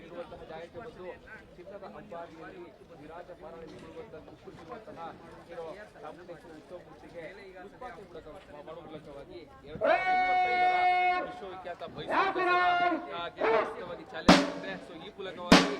ಇರುವಂತಹ ಜಾಗಕ್ಕೆ ಬಂದು ಚಿನ್ನದ ಅಂಬಾರಿಯಲ್ಲಿ ವಿರಾಜಮಾನಗೊಳ್ಳುವಂತಹ ಕುಕ್ಕುರಿಸುವಂತಹ ಚಾಮುಂಡೇಶ್ವರಿ ಉತ್ಸವ ಮೂರ್ತಿಗೆ ಮಾಡುವ ಮೂಲಕವಾಗಿ ವಿಶ್ವವಿಖ್ಯಾತ ಮೈಸೂರು ಚಾಲನೆ ಆಗಿದೆ. ಸೊ ಈ ಮೂಲಕವಾಗಿ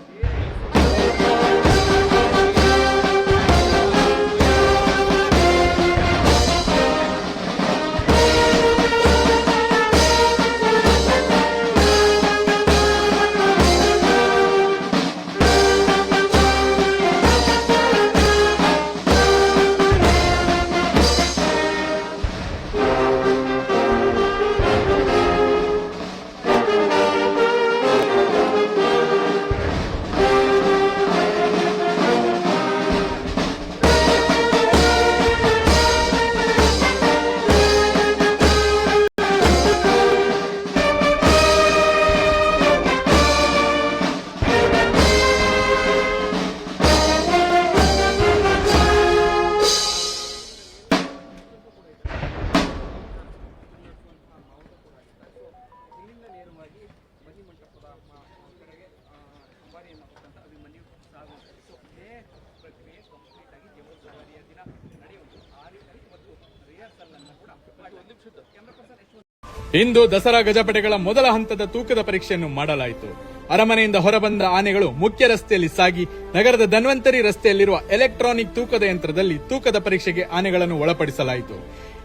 ಇಂದು ದಸರಾ ಗಜಪಡೆಗಳ ಮೊದಲ ಹಂತದ ತೂಕದ ಪರೀಕ್ಷೆಯನ್ನು ಮಾಡಲಾಯಿತು. ಅರಮನೆಯಿಂದ ಹೊರಬಂದ ಆನೆಗಳು ಮುಖ್ಯ ರಸ್ತೆಯಲ್ಲಿ ಸಾಗಿ ನಗರದ ಧನ್ವಂತರಿ ರಸ್ತೆಯಲ್ಲಿರುವ ಎಲೆಕ್ಟ್ರಾನಿಕ್ ತೂಕದ ಯಂತ್ರದಲ್ಲಿ ತೂಕದ ಪರೀಕ್ಷೆಗೆ ಆನೆಗಳನ್ನು ಒಳಪಡಿಸಲಾಯಿತು.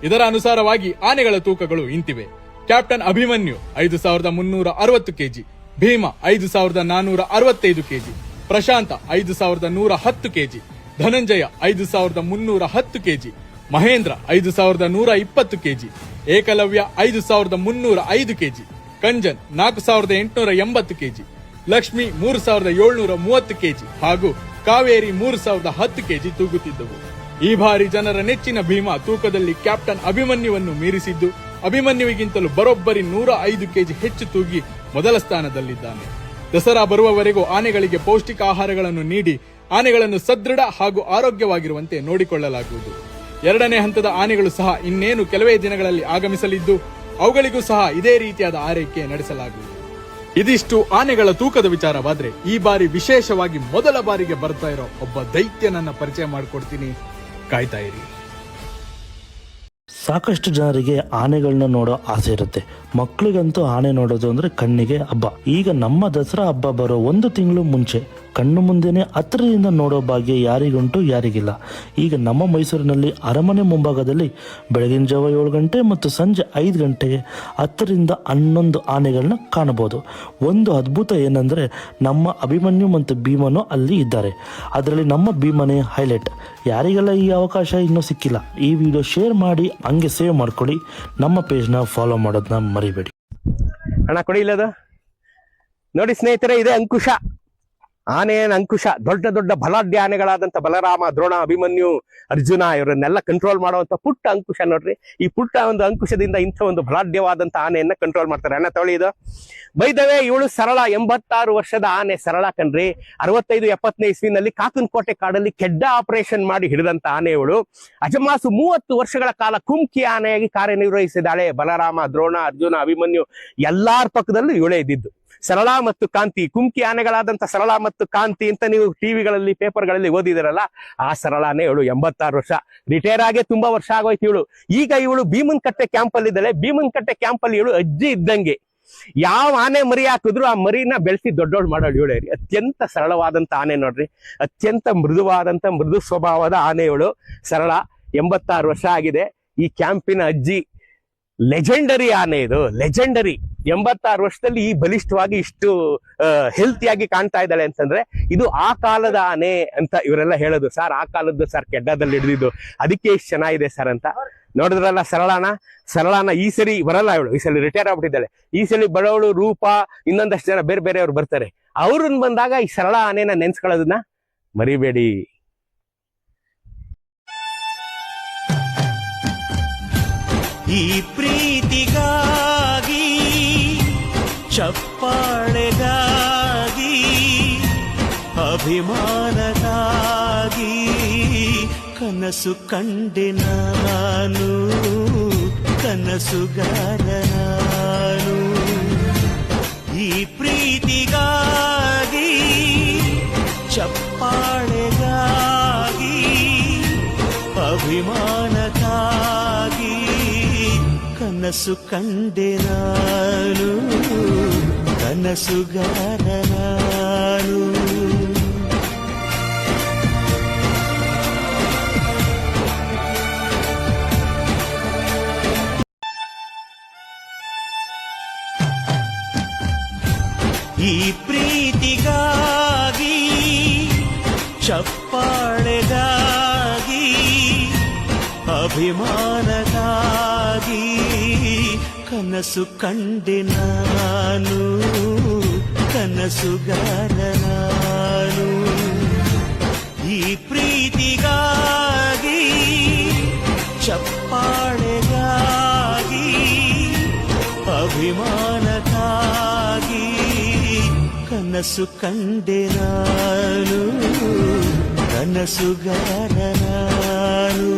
ಇದರ ಅನುಸಾರವಾಗಿ ಆನೆಗಳ ತೂಕಗಳು ಇಂತಿವೆ. Captain Abhimanyu 5360 KG, Bhima 5465 KG, Prashanta 5110 KG, Dhananjaya 5310 KG, Mahendra 5120 KG, Ekalavya 5305 KG, Kanjan 4880 KG, Lakshmi 3730 KG ಹಾಗೂ ಕಾವೇರಿ 3010 ಕೆಜಿ ತೂಗುತ್ತಿದ್ದವು. ಈ ಬಾರಿ ಜನರ ನೆಚ್ಚಿನ ಭೀಮಾ ತೂಕದಲ್ಲಿ ಕ್ಯಾಪ್ಟನ್ ಅಭಿಮನ್ಯುವನ್ನು ಮೀರಿಸಿದ್ದು, ಅಭಿಮನ್ಯುವಿಗಿಂತಲೂ ಬರೋಬ್ಬರಿ 105 ಕೆಜಿ ಹೆಚ್ಚು ತೂಗಿ ಮೊದಲ ಸ್ಥಾನದಲ್ಲಿದ್ದಾನೆ. ದಸರಾ ಬರುವವರೆಗೂ ಆನೆಗಳಿಗೆ ಪೌಷ್ಟಿಕ ಆಹಾರಗಳನ್ನು ನೀಡಿ ಆನೆಗಳನ್ನು ಸದೃಢ ಹಾಗೂ ಆರೋಗ್ಯವಾಗಿರುವಂತೆ ನೋಡಿಕೊಳ್ಳಲಾಗುವುದು. ಎರಡನೇ ಹಂತದ ಆನೆಗಳು ಸಹ ಇನ್ನೇನು ಕೆಲವೇ ದಿನಗಳಲ್ಲಿ ಆಗಮಿಸಲಿದ್ದು, ಅವುಗಳಿಗೂ ಸಹ ಇದೇ ರೀತಿಯಾದ ಆರೈಕೆ ನಡೆಸಲಾಗುವುದು. ಇದಿಷ್ಟು ಆನೆಗಳ ತೂಕದ ವಿಚಾರವಾದ್ರೆ, ಈ ಬಾರಿ ವಿಶೇಷವಾಗಿ ಮೊದಲ ಬಾರಿಗೆ ಬರ್ತಾ ಇರೋ ಒಬ್ಬ ದೈತ್ಯನನ್ನ ಪರಿಚಯ ಮಾಡಿಕೊಡ್ತೀನಿ, ಕಾಯ್ತಾ ಇರಿ. ಸಾಕಷ್ಟು ಜನರಿಗೆ ಆನೆಗಳನ್ನ ನೋಡೋ ಆಸೆ ಇರುತ್ತೆ. ಮಕ್ಕಳಿಗಂತೂ ಆನೆ ನೋಡೋದು ಅಂದ್ರೆ ಕಣ್ಣಿಗೆ ಹಬ್ಬ. ಈಗ ನಮ್ಮ ದಸರಾ ಹಬ್ಬ ಬರೋ 1 ತಿಂಗಳು ಮುಂಚೆ ಕಣ್ಣು ಮುಂದೆನೆ ಹತ್ತಿರದಿಂದ ನೋಡೋ ಭಾಗ್ಯ ಯಾರಿಗುಂಟು ಯಾರಿಗಿಲ್ಲ. ಈಗ ನಮ್ಮ ಮೈಸೂರಿನಲ್ಲಿ ಅರಮನೆ ಮುಂಭಾಗದಲ್ಲಿ ಬೆಳಗಿನ ಜಾವ 7 ಗಂಟೆ ಮತ್ತು ಸಂಜೆ 5 ಗಂಟೆಗೆ 10ರಿಂದ 11 ಆನೆಗಳನ್ನ ಕಾಣಬಹುದು. ಒಂದು ಅದ್ಭುತ ಏನಂದ್ರೆ, ನಮ್ಮ ಅಭಿಮನ್ಯು ಮತ್ತು ಭೀಮನು ಅಲ್ಲಿ ಇದ್ದಾರೆ. ಅದರಲ್ಲಿ ನಮ್ಮ ಭೀಮನೇ ಹೈಲೈಟ್. ಯಾರಿಗೆಲ್ಲ ಈ ಅವಕಾಶ ಇನ್ನೂ ಸಿಕ್ಕಿಲ್ಲ, ಈ ವಿಡಿಯೋ ಶೇರ್ ಮಾಡಿ ಹಂಗೆ ಸೇವ್ ಮಾಡ್ಕೊಳ್ಳಿ. ನಮ್ಮ ಪೇಜ್ನ ಫಾಲೋ ಮಾಡೋದನ್ನ ಮರಿಬೇಡಿ. ಅಣ್ಣ ಕೊಡಿ ಇಲ್ಲದ ನೋಡಿ ಸ್ನೇಹಿತರೆ, ಇದೆ ಅಂಕುಶ. ಆನೆಯ ಅಂಕುಶ. ದೊಡ್ಡ ದೊಡ್ಡ ಬಲಾಢ್ಯ ಆನೆಗಳಾದಂತ ಬಲರಾಮ, ದ್ರೋಣ, ಅಭಿಮನ್ಯು, ಅರ್ಜುನ ಇವರನ್ನೆಲ್ಲ ಕಂಟ್ರೋಲ್ ಮಾಡುವಂತ ಪುಟ್ಟ ಅಂಕುಶ ನೋಡ್ರಿ. ಈ ಪುಟ್ಟ ಒಂದು ಅಂಕುಶದಿಂದ ಇಂಥ ಒಂದು ಬಲಾಢ್ಯವಾದಂತ ಆನೆಯನ್ನ ಕಂಟ್ರೋಲ್ ಮಾಡ್ತಾರೆ. ಅಣ್ಣ ತೊಳಿ ಇದು ಬೈದವೆ. ಇವಳು ಸರಳ, 86 ವರ್ಷದ ಆನೆ ಸರಳ ಕಣ್ರಿ. 65-70ನೇ ಇಸ್ವಿನಲ್ಲಿ ಕಾಕನಕೋಟೆ ಕಾಡಲ್ಲಿ ಕೆಡ್ಡ ಆಪರೇಷನ್ ಮಾಡಿ ಹಿಡಿದಂತ ಆನೆ ಇವಳು. ಅಜಮಾಸು 30 ವರ್ಷಗಳ ಕಾಲ ಕುಮ್ಕಿ ಆನೆಯಾಗಿ ಕಾರ್ಯನಿರ್ವಹಿಸಿದಾಳೆ. ಬಲರಾಮ, ದ್ರೋಣ, ಅರ್ಜುನ, ಅಭಿಮನ್ಯು ಎಲ್ಲಾರ ಪಕ್ಕದಲ್ಲೂ ಇವಳೇ ಇದ್ದಿದ್ದು. ಸರಳ ಮತ್ತು ಕಾಂತಿ, ಕುಮ್ಕಿ ಆನೆಗಳಾದಂತ ಸರಳ ಮತ್ತು ಕಾಂತಿ ಅಂತ ನೀವು ಟಿವಿಗಳಲ್ಲಿ ಪೇಪರ್ಗಳಲ್ಲಿ ಓದಿದಿರಲ್ಲ, ಆ ಸರಳಾನೇ ಇವಳು. 86 ವರ್ಷ. ರಿಟೈರ್ ಆಗಿ ತುಂಬಾ ವರ್ಷ ಆಗೋಯ್ತು ಇವಳು. ಈಗ ಇವಳು ಭೀಮನ್ಕಟ್ಟೆ ಕ್ಯಾಂಪ್ ಅಲ್ಲಿ ಇದ್ದಾಳೆ. ಭೀಮನ್ಕಟ್ಟೆ ಕ್ಯಾಂಪ್ ಅಲ್ಲಿ ಇವಳು ಅಜ್ಜಿ ಇದ್ದಂಗೆ. ಯಾವ ಆನೆ ಮರಿ ಹಾಕಿದ್ರು ಆ ಮರಿನ ಬೆಳೆಸಿ ದೊಡ್ಡೋಳು ಮಾಡೋಳು ಇವಳೇ. ಅತ್ಯಂತ ಸರಳವಾದಂತ ಆನೆ ನೋಡ್ರಿ. ಅತ್ಯಂತ ಮೃದುವಾದಂತ ಮೃದು ಸ್ವಭಾವದ ಆನೆ ಇವಳು ಸರಳ. 86 ವರ್ಷ ಆಗಿದೆ. ಈ ಕ್ಯಾಂಪಿನ ಅಜ್ಜಿ. ಲೆಜೆಂಡರಿ ಆನೆ ಇದು, ಲೆಜೆಂಡರಿ. 86 ವರ್ಷದಲ್ಲಿ ಈ ಬಲಿಷ್ಠವಾಗಿ ಇಷ್ಟು ಹೆಲ್ತಿಯಾಗಿ ಕಾಣ್ತಾ ಇದ್ದಾಳೆ ಅಂತಂದ್ರೆ ಇದು ಆ ಕಾಲದ ಆನೆ ಅಂತ ಇವರೆಲ್ಲ ಹೇಳೋದು. ಸರ್ ಆ ಕಾಲದ್ದು ಸರ್, ಕೆಡ್ಡದಲ್ಲಿ ಹಿಡಿದಿದ್ದು, ಅದಕ್ಕೆ ಇಷ್ಟು ಚೆನ್ನಾಗಿದೆ ಸರ್ ಅಂತ. ನೋಡಿದ್ರಲ್ಲ ಸರಳಾನ ಈ ಸರಿ ಬರಲ್ಲ ಇವಳು. ಈ ಸಲ ರಿಟೈರ್ ಆಗ್ಬಿಟ್ಟಿದ್ದಾಳೆ. ಈ ಸಲ ಬರೋಳು ರೂಪ, ಇನ್ನೊಂದಷ್ಟು ಜನ ಬೇರೆ ಬೇರೆಯವ್ರು ಬರ್ತಾರೆ. ಅವ್ರನ್ನ ಬಂದಾಗ ಈ ಸರಳ ಆನೆನ ನೆನ್ಸ್ಕೊಳ್ಳೋದನ್ನ ಮರಿಬೇಡಿ. ಈ ಪ್ರೀತಿಗಾಗಿ, ಚಪ್ಪಾಳೆಗಾಗಿ, ಅಭಿಮಾನಗಾಗಿ ಕನಸು ಕಂಡೆ ನಾನು, ಕನಸುಗಾರ ನಾನು. ಕನಸು ಕಂಡೆ ನಾನು ಕನಸುಗಾರ ನಾನು ಈ ಪ್ರೀತಿಗಾಗಿ ಚಪ್ಪಾಳೆಗಾಗಿ ಅಭಿಮಾನಗಾಗಿ ಕನಸು ಕಂಡೆ ನಾನು ಕನಸುಗಾರ ನಾನು ಈ ಪ್ರೀತಿಗಾಗಿ ಚಪ್ಪಾಳೆಗಾಗಿ ಅಭಿಮಾನಕ್ಕಾಗಿ ಕನಸು ಕಂಡೆ ನಾನು ಕನಸುಗಾರ ನಾನು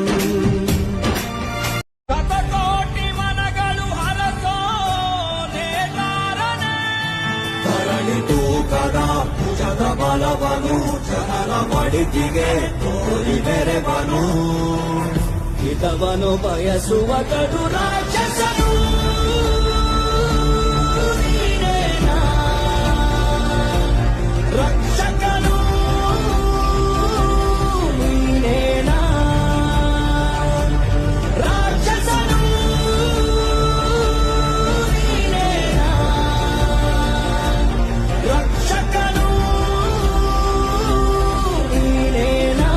ಶತಕೋಟಿ ಮನಗಳು ಹರಸೋ ನೇತಾರನೇ ಧರಣಿ ತೂಕದ ಭುಜದ ಬಲವನು ಜನರ ಮಡಿದಿಗೆ ತೋರಿ ಬೆರೆವನು ಹಿತವನು ಬಯಸುವ ಕಡು ರಾಕ್ಷಸನು ನೀನೇನಾ? ರಕ್ಷಕನು ನೀನೇನಾ? ರಾಕ್ಷಸನು ನೀನೇನಾ? ರಕ್ಷಕನು ನೀನೇನಾ?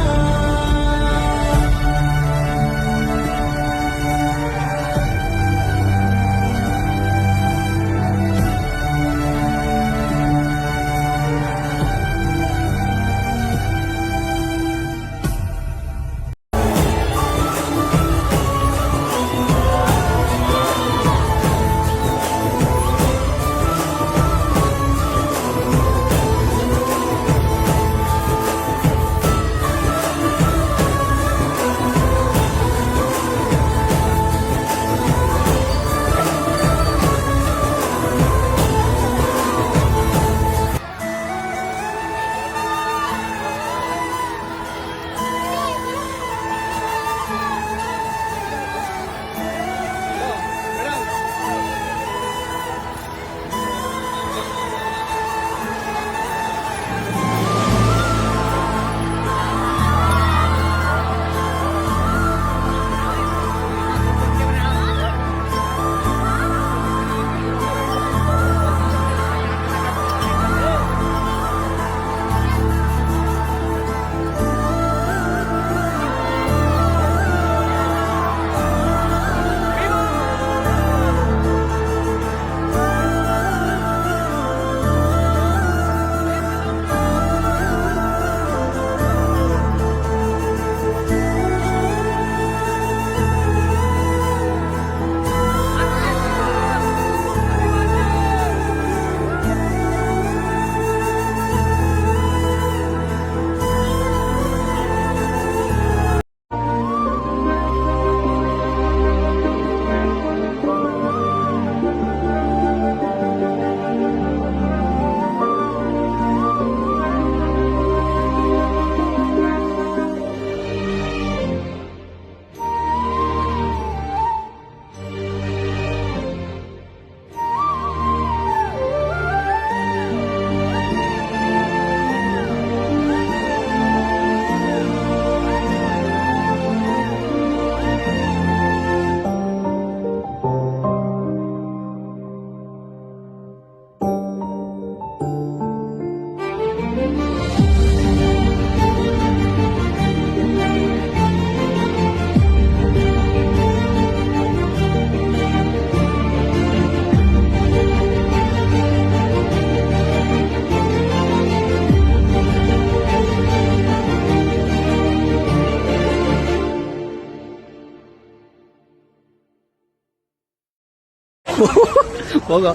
ಹೋಗೋ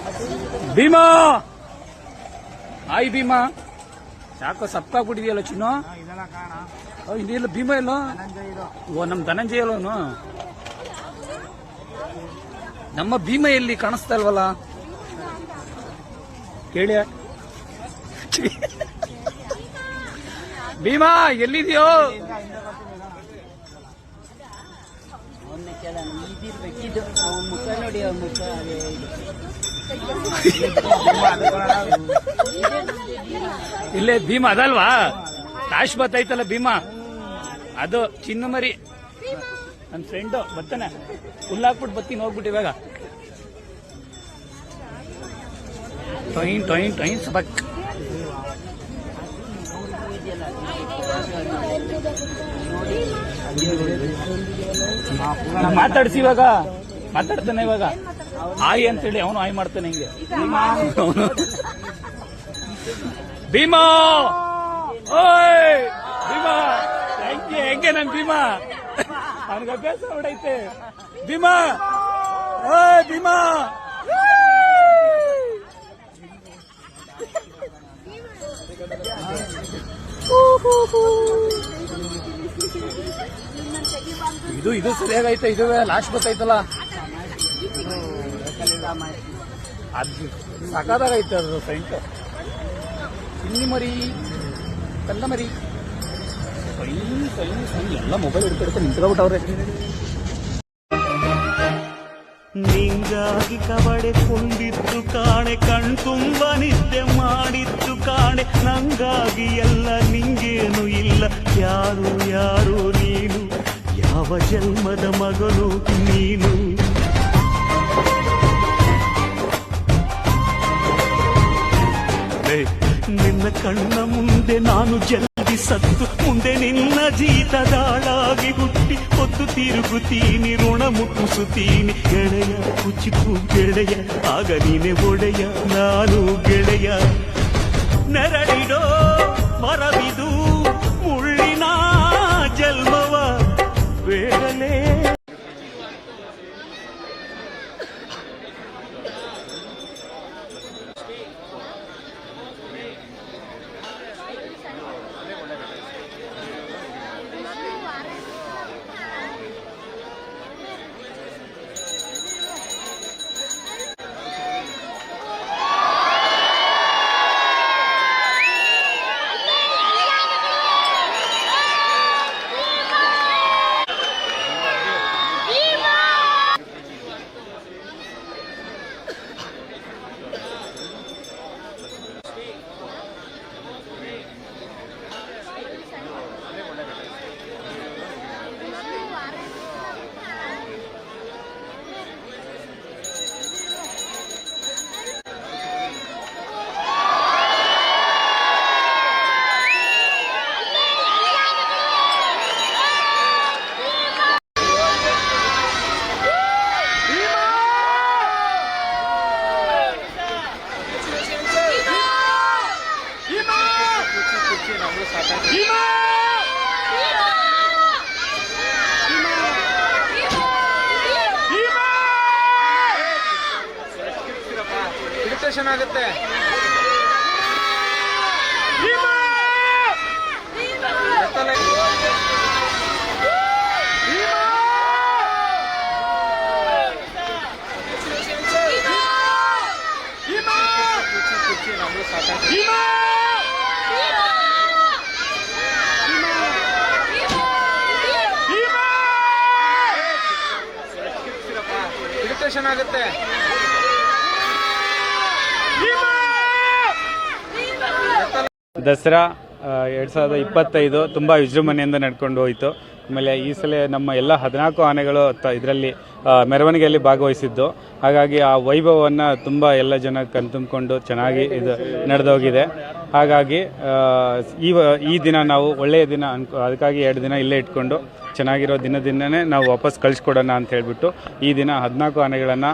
ಭೀಮಾ ಹಾಯ್ ಭೀಮಾ ಯಾಕೋ ಸಪ್ಕಾಗ್ಬಿಟ್ಟಿದೆಯಲ್ಲ ಚಿನ್ನು ಇದೆಲ್ಲ ಭೀಮಾ ಎಲ್ಲೋ ಓ ನಮ್ ಧನಂಜಯ ಅಲ್ಲೋನು ನಮ್ಮ ಭೀಮಾ ಎಲ್ಲಿ ಕಾಣಿಸ್ತಾ ಇಲ್ವಲ್ಲ ಕೇಳಿ ಭೀಮಾ ಎಲ್ಲಿದೆಯೋ ಇದಿರ್ಬೇಕಿದ್ದು ಮುಖ ನೋಡಿ ಅವ್ರ ಮುಖ ಇಲ್ಲೇ ಭೀಮಾ ಅದಲ್ವಾ? ತಾಶ್ ಬತ್ತೈತಲ್ಲ ಭೀಮಾ, ಅದು ಚಿನ್ನ ಮರಿ. ನನ್ನ ಫ್ರೆಂಡು ಬರ್ತಾನೆ, ಹುಲ್ಲಾಕ್ಬಿಟ್ಟು ಬರ್ತೀನಿ, ಹೋಗ್ಬಿಟ್ಟು ಇವಾಗ ಟೊಯಿನ್ ಟೊಯಿನ್ ಟೊಯಿನ್ ಸಬಕ್. ಮಾತಾಡ್ಸಿ ಇವಾಗ, ಮಾತಾಡ್ತಾನೆ ಇವಾಗ. ಆಯ್ ಅಂತೇಳಿ ಅವನು ಆಯ್ ಮಾಡ್ತಾನೆ ಹಿಂಗೆ. ಭೀಮಾ, ಓಯ್ ಭೀಮಾ, ಹೆಂಗೆ ನನ್ ಭೀಮಾ, ಅವನಿಗೆ ಅಭ್ಯಾಸ ಹೊಡೈತೆ. ಭೀಮಾ, ಓಯ್ ಭೀಮಾ, ಇದು ಸರಿಯಾಗೈತೆ. ಇದು ಲಾಸ್ಟ್ ಗೊತ್ತೈತಲ್ಲ, ಅದು ಸಕಾದಾಗೈತೆ. ಅದು ಫ್ರೆಂಟ್ ಚಿನ್ನಿ ಮರಿ, ಕಲ್ಲ ಮರಿ, ಎಲ್ಲ ಮೊಬೈಲ್ ಹಿಡ್ಕೊಂಡು ನಿಂತ್ಕೊಬಿಟ್ಟವ್ರೆ. ನಿಂಗಾಗಿ ಕವಡೆ ಕೊಂಡಿದ್ದು ಕಾಣೆ, ಕಣ್ತುಂಬ ನಿದ್ದೆ ಮಾಡಿದ್ದು ಕಾಣೆ. ನಂಗಾಗಿ ಎಲ್ಲ ನಿಂಗೇನು ಇಲ್ಲ, ಯಾರು ಯಾರು ನೀನು, ಯಾವ ಜನ್ಮದ ಮಗನು ನೀನು. ನಿನ್ನ ಕಣ್ಣ ಮುಂದೆ ನಾನು ಜಲ್ದಿ ಸತ್ತು, ಮುಂದೆ ನಿನ್ನ ಜೀತದಾಳಾಗಿ ಹುಟ್ಟಿ ಹೊತ್ತು ತಿರುಗುತ್ತೀನಿ, ಋಣ ಮುಟ್ಟಿಸುತ್ತೀನಿ. ಗೆಳೆಯ ಕುಚಿಕು ಗೆಳೆಯ, ಆಗ ನೀನೆ ಒಡೆಯ, ನಾನು ಗೆಳೆಯ. ನೆರಳಿಡೋ ಮರವಿದು ಮುಳ್ಳಿನ ಜನ್ಮವ ಬೇಡಲೇ. ಇರಿಟೇಷನ್ ಆಗುತ್ತೆ. ಇರಿಟೇಷನ್ ಆಗುತ್ತೆ. ದಸರಾ 2025 ತುಂಬ ವಿಜೃಂಭಣೆಯಿಂದ ನಡ್ಕೊಂಡು ಹೋಯಿತು. ಆಮೇಲೆ ಈ ಸಲ ನಮ್ಮ ಎಲ್ಲ 14 ಆನೆಗಳು ಇದರಲ್ಲಿ ಮೆರವಣಿಗೆಯಲ್ಲಿ ಭಾಗವಹಿಸಿದ್ದು. ಹಾಗಾಗಿ ಆ ವೈಭವವನ್ನು ತುಂಬ ಎಲ್ಲ ಜನ ಕಣ್ತುಂಬಿಕೊಂಡು ಚೆನ್ನಾಗಿ ಇದು ನಡೆದೋಗಿದೆ. ಹಾಗಾಗಿ ಈ ದಿನ ನಾವು ಒಳ್ಳೆಯ ದಿನ ಅದಕ್ಕಾಗಿ 2 ದಿನ ಇಲ್ಲೇ ಇಟ್ಕೊಂಡು ಚೆನ್ನಾಗಿರೋ ದಿನದಿಂದನೇ ನಾವು ವಾಪಸ್ ಕಳಿಸ್ಕೊಡೋಣ ಅಂತ ಹೇಳ್ಬಿಟ್ಟು ಈ ದಿನ 14 ಆನೆಗಳನ್ನು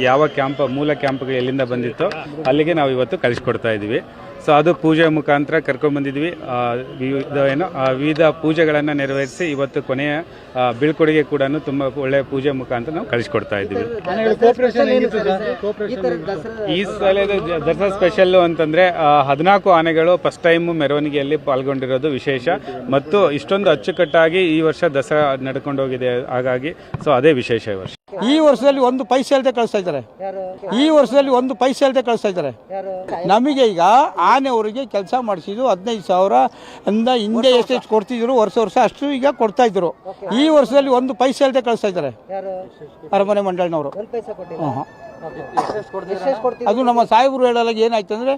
ಯಾವ ಮೂಲ ಕ್ಯಾಂಪ್ಗೆ ಎಲ್ಲಿಂದ ಬಂದಿತ್ತೋ ಅಲ್ಲಿಗೆ ನಾವು ಇವತ್ತು ಕಳಿಸ್ಕೊಡ್ತಾ ಇದ್ದೀವಿ. ಸೊ ಅದು ಪೂಜೆ ಮುಖಾಂತರ ಕರ್ಕೊಂಡ್ಬಂದಿದ್ವಿ. ವಿವಿಧ ಪೂಜೆಗಳನ್ನು ನೆರವೇರಿಸಿ ಇವತ್ತು ಕೊನೆಯ ಬೀಳ್ಕೊಡುಗೆ ಕೂಡ ತುಂಬ ಒಳ್ಳೆಯ ಪೂಜೆ ಮುಖಾಂತರ ನಾವು ಕಳಿಸ್ಕೊಡ್ತಾ ಇದ್ದೀವಿ. ಈ ಸಲದ ದಸರಾ ಸ್ಪೆಷಲ್ಲು ಅಂತಂದರೆ 14 ಆನೆಗಳು ಫಸ್ಟ್ ಟೈಮು ಮೆರವಣಿಗೆಯಲ್ಲಿ ಪಾಲ್ಗೊಂಡಿರೋದು ವಿಶೇಷ. ಮತ್ತು ಇಷ್ಟೊಂದು ಅಚ್ಚುಕಟ್ಟಾಗಿ ಈ ವರ್ಷ ದಸರಾ ನಡ್ಕೊಂಡೋಗಿದೆ. ಹಾಗಾಗಿ ಸೊ ಅದೇ ವಿಶೇಷ ಈ ವರ್ಷ. ಈ ವರ್ಷದಲ್ಲಿ ಒಂದು ಪೈಸೆ ಅಲ್ಲದೆ ಕಳಿಸ್ತಾ ಇದ್ದಾರೆ. ಈ ವರ್ಷದಲ್ಲಿ ಒಂದು ಪೈಸೆ ಅಲ್ಲದೆ ಕಳಿಸ್ತಾ ಇದ್ದಾರೆ. ನಮಗೆ ಈಗ ಆನೆಯವರಿಗೆ ಕೆಲಸ ಮಾಡಿಸಿದ್ದು 15,000 ಅಂದ ಹಿಂದೆ ಎಷ್ಟೆಷ್ಟು ಕೊಡ್ತಿದ್ರು ವರ್ಷ ಅಷ್ಟು ಈಗ ಕೊಡ್ತಾ ಇದ್ರು. ಈ ವರ್ಷದಲ್ಲಿ ಒಂದು ಪೈಸೆ ಅಲ್ಲದೆ ಕಳಿಸ್ತಾ ಇದ್ದಾರೆ ಅರಮನೆ ಮಂಡಳಿನವರು. ಅದು ನಮ್ಮ ಸಾಹೇಬರು ಹೇಳಲಾಗ ಏನಾಯ್ತು ಅಂದರೆ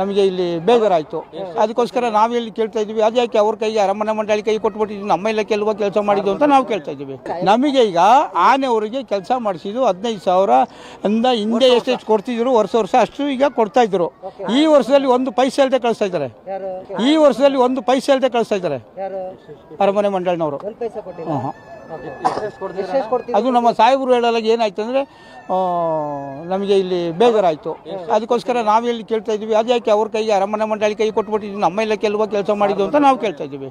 ನಮಗೆ ಇಲ್ಲಿ ಬೇಜಾರಾಯಿತು. ಅದಕ್ಕೋಸ್ಕರ ನಾವೆಲ್ಲಿ ಕೇಳ್ತಾ ಇದ್ವಿ, ಅದ್ಯಾಕೆ ಅವ್ರ ಕೈಗೆ ಅರಮನೆ ಮಂಡಳಿ ಕೈ ಕೊಟ್ಬಿಟ್ಟಿದ್ವಿ, ನಮ್ಮ ಇಲಾಖೆಲ್ವ ಕೆಲಸ ಮಾಡಿದ್ದು ಅಂತ ನಾವು ಕೇಳ್ತಾ ಇದ್ದೀವಿ. ನಮಗೆ ಈಗ ಆನೆಯವರಿಗೆ ಕೆಲಸ ಮಾಡಿಸಿದ್ದು 15,000 ಅಂದ ಹಿಂದೆ ಎಷ್ಟೆಷ್ಟು ಕೊಡ್ತಿದ್ರು ವರ್ಷ ಅಷ್ಟು ಈಗ ಕೊಡ್ತಾ ಇದ್ರು. ಈ ವರ್ಷದಲ್ಲಿ ಒಂದು ಪೈಸೆ ಅಲ್ಲದೆ ಕಳಿಸ್ತಾ ಇದ್ದಾರೆ. ಈ ವರ್ಷದಲ್ಲಿ ಒಂದು ಪೈಸೆ ಅಲ್ಲದೆ ಕಳಿಸ್ತಾ ಇದ್ದಾರೆ ಅರಮನೆ ಮಂಡಳಿನವರು. ಅದು ನಮ್ಮ ಸಾಹೇಬರು ಹೇಳಲಾಗ ಏನಾಯ್ತು ಅಂದರೆ ನಮಗೆ ಇಲ್ಲಿ ಬೇಜಾರಾಯಿತು. ಅದಕ್ಕೋಸ್ಕರ ನಾವೆಲ್ಲಿ ಕೇಳ್ತಾ ಇದ್ವಿ, ಅದ್ಯಾಕೆ ಅವ್ರ ಕೈಗೆ ಅರಮನೆ ಮಂಡಳಿ ಕೈ ಕೊಟ್ಬಿಟ್ಟಿದ್ವಿ, ನಮ್ಮ ಇಲಾಖೆಲ್ವ ಕೆಲಸ ಮಾಡಿದ್ದು ಅಂತ ನಾವು ಕೇಳ್ತಾ ಇದ್ದೀವಿ.